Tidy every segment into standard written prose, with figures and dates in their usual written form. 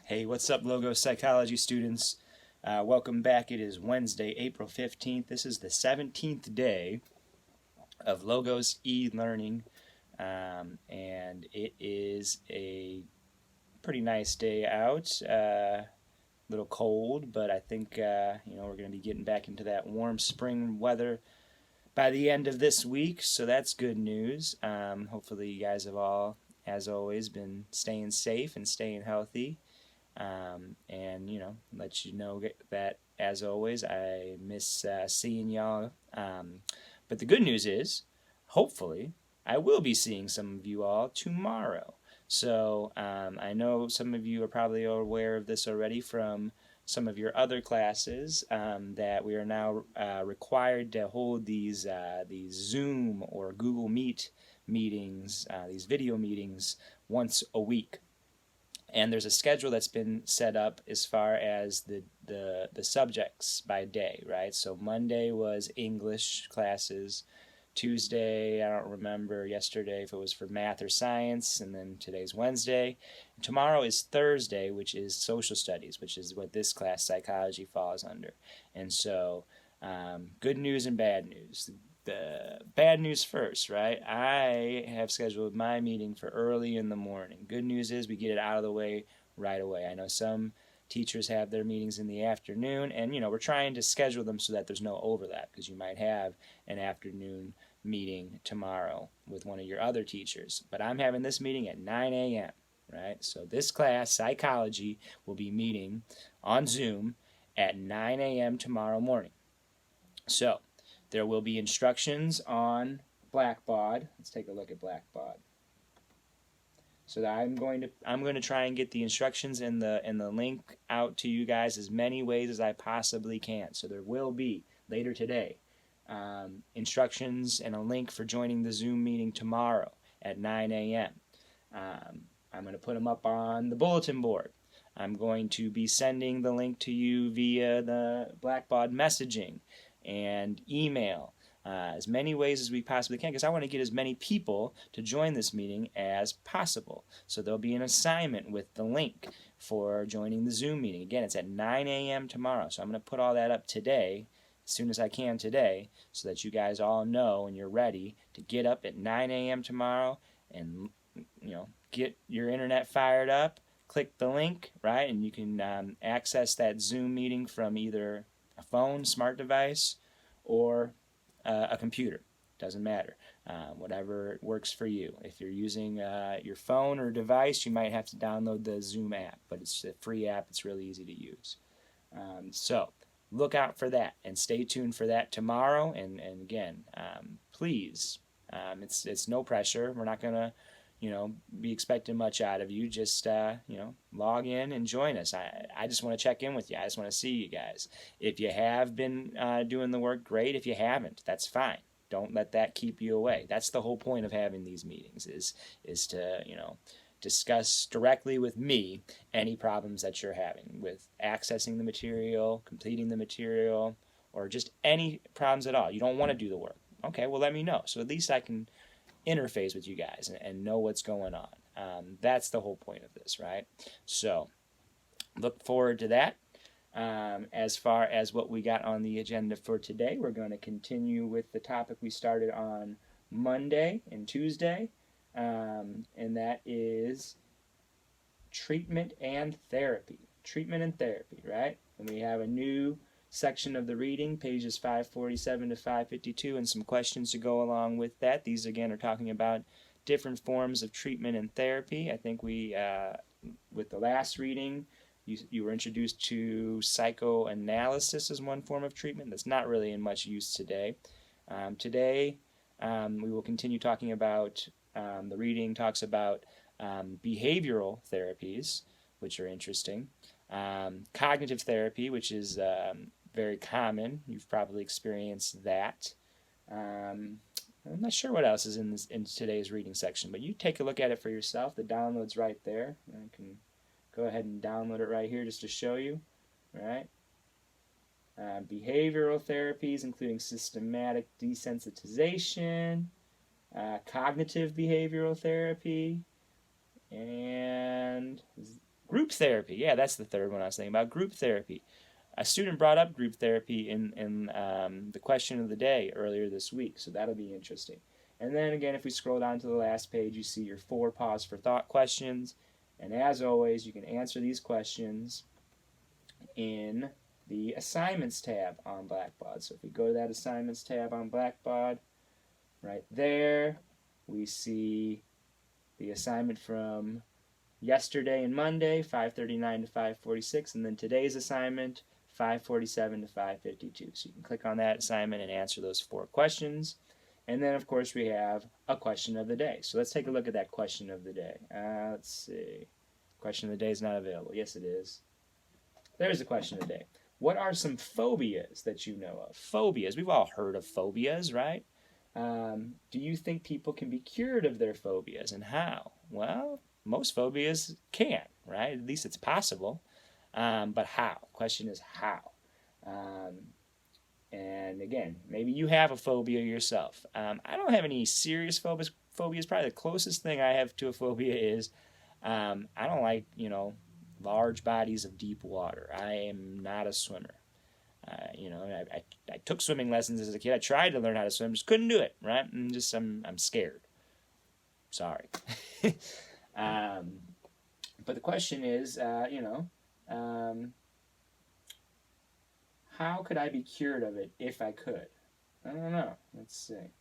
Hey, what's up, Logos Psychology students? Welcome back. It is Wednesday, April 15th. This is the 17th day of Logos e-learning, and it is a pretty nice day out. A little cold, but I think we're going to be getting back into that warm spring weather by the end of this week, so that's good news. Hopefully you guys have all, as always, been staying safe and staying healthy. And let you know that, as always, I miss seeing y'all. But the good news is, hopefully, I will be seeing some of you all tomorrow. So I know some of you are probably aware of this already from some of your other classes, that we are now required to hold these Zoom or Google Meet meetings, these video meetings, once a week. And there's a schedule that's been set up as far as the subjects by day, right? So Monday was English classes. Tuesday, I don't remember yesterday if it was for math or science, and then today's Wednesday. And tomorrow is Thursday, which is social studies, which is what this class, psychology, falls under. And so, good news and bad news. The bad news first, right? I have scheduled my meeting for early in the morning. Good news is we get it out of the way right away. I know some teachers have their meetings in the afternoon, and we're trying to schedule them so that there's no overlap, because you might have an afternoon meeting tomorrow with one of your other teachers. But I'm having this meeting at 9 a.m., right? So this class, psychology, will be meeting on Zoom at 9 a.m. tomorrow morning. So there will be instructions on Blackbaud. Let's take a look at Blackbaud. So that I'm going to try and get the instructions and the link out to you guys as many ways as I possibly can. So there will be later today instructions and a link for joining the Zoom meeting tomorrow at 9 a.m. I'm going to put them up on the bulletin board. I'm going to be sending the link to you via the Blackbaud messaging and email, as many ways as we possibly can, because I want to get as many people to join this meeting as possible. So there'll be an assignment with the link for joining the Zoom meeting. Again, it's at 9 a.m. tomorrow, so I'm going to put all that up today, as soon as I can today, so that you guys all know and you're ready to get up at 9 a.m. tomorrow and get your internet fired up, click the link, right, and you can access that Zoom meeting from either a phone, smart device, or a computer. Doesn't matter. Whatever works for you. If you're using your phone or device, you might have to download the Zoom app, but it's a free app. It's really easy to use. So look out for that and stay tuned for that tomorrow. And again, please, it's no pressure. We're not going to be expecting much out of you. Just, log in and join us. I just want to check in with you. I just want to see you guys. If you have been doing the work, great. If you haven't, that's fine. Don't let that keep you away. That's the whole point of having these meetings is to, discuss directly with me any problems that you're having with accessing the material, completing the material, or just any problems at all. You don't want to do the work. Okay, well, let me know. So at least I can interface with you guys and know what's going on. That's the whole point of this, right? So look forward to that. As far as what we got on the agenda for today, we're going to continue with the topic we started on Monday and Tuesday, and that is treatment and therapy. Treatment and therapy, right? And we have a new section of the reading, pages 547 to 552, and some questions to go along with that. These, again, are talking about different forms of treatment and therapy. I think we, with the last reading, you were introduced to psychoanalysis as one form of treatment that's not really in much use today. Today, we will continue talking about, the reading talks about behavioral therapies, which are interesting. Cognitive therapy, which is very common. You've probably experienced that. I'm not sure what else is in today's reading section, but you take a look at it for yourself. The download's right there. I can go ahead and download it right here just to show you. Right? Behavioral therapies, including systematic desensitization, cognitive behavioral therapy, and Group therapy. Yeah, that's the third one I was thinking about. Group therapy. A student brought up group therapy in the question of the day earlier this week, so that'll be interesting. And then again, if we scroll down to the last page, you see your 4 pause for thought questions. And as always, you can answer these questions in the assignments tab on Blackbaud. So if we go to that assignments tab on Blackbaud, right there, we see the assignment from yesterday and Monday, 5:39 to 5:46, and then today's assignment, 5:47 to 5:52. So you can click on that assignment and answer those 4 questions. And then, of course, we have a question of the day. So let's take a look at that question of the day. Let's see. Question of the day is not available. Yes, it is. There's the question of the day. What are some phobias that you know of? Phobias. We've all heard of phobias, right? Do you think people can be cured of their phobias, and how? Well, most phobias can, right? At least it's possible. But how? Question is how. And again, maybe you have a phobia yourself. I don't have any serious phobias. Probably the closest thing I have to a phobia is I don't like, large bodies of deep water. I am not a swimmer. I took swimming lessons as a kid. I tried to learn how to swim, just couldn't do it, right? And I'm scared. Sorry. But the question is, how could I be cured of it if I could? I don't know. Let's see.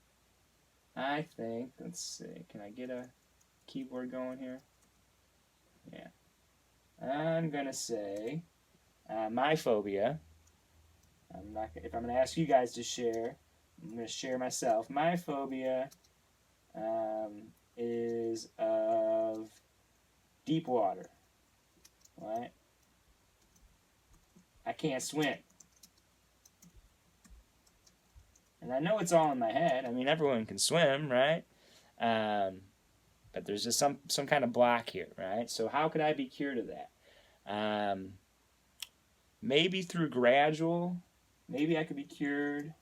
Let's see. Can I get a keyboard going here? Yeah. I'm going to say my phobia. If I'm going to ask you guys to share, I'm going to share myself. My phobia is of deep water. Right? I can't swim. And I know it's all in my head. I mean, everyone can swim, right? But there's just some kind of block here, right? So how could I be cured of that? Maybe through gradual. Maybe I could be cured.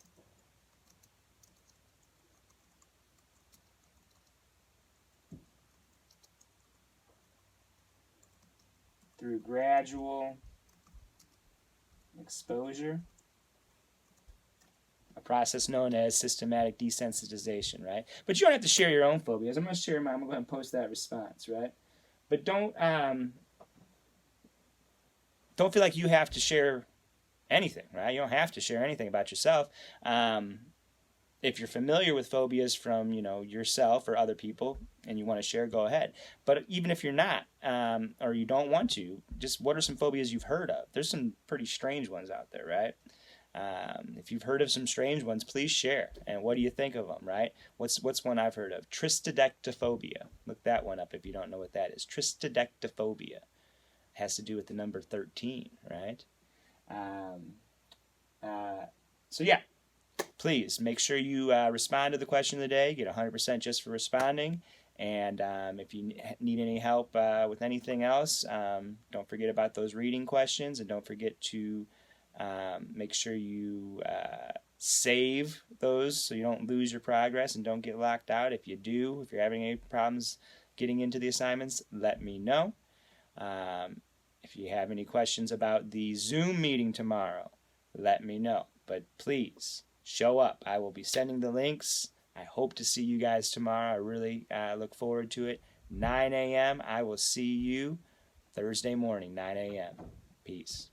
Through gradual exposure. A process known as systematic desensitization, right? But you don't have to share your own phobias. I'm going to share mine. I'm going to go ahead and post that response, right? But don't feel like you have to share anything, right? You don't have to share anything about yourself. If you're familiar with phobias from, yourself or other people and you want to share, go ahead. But even if you're not, or you don't want to, just what are some phobias you've heard of? There's some pretty strange ones out there, right? If you've heard of some strange ones, please share. And what do you think of them, right? What's one I've heard of? Tristodectophobia. Look that one up if you don't know what that is. Tristodectophobia. Has to do with the number 13, right? So yeah, please make sure you respond to the question of the day. Get 100% just for responding. And if you need any help with anything else, don't forget about those reading questions, and don't forget to make sure you save those so you don't lose your progress and don't get locked out. If you do, if you're having any problems getting into the assignments, let me know. If you have any questions about the Zoom meeting tomorrow, let me know. But please, show up. I will be sending the links. I hope to see you guys tomorrow. I really look forward to it. 9 a.m. I will see you Thursday morning, 9 a.m. Peace.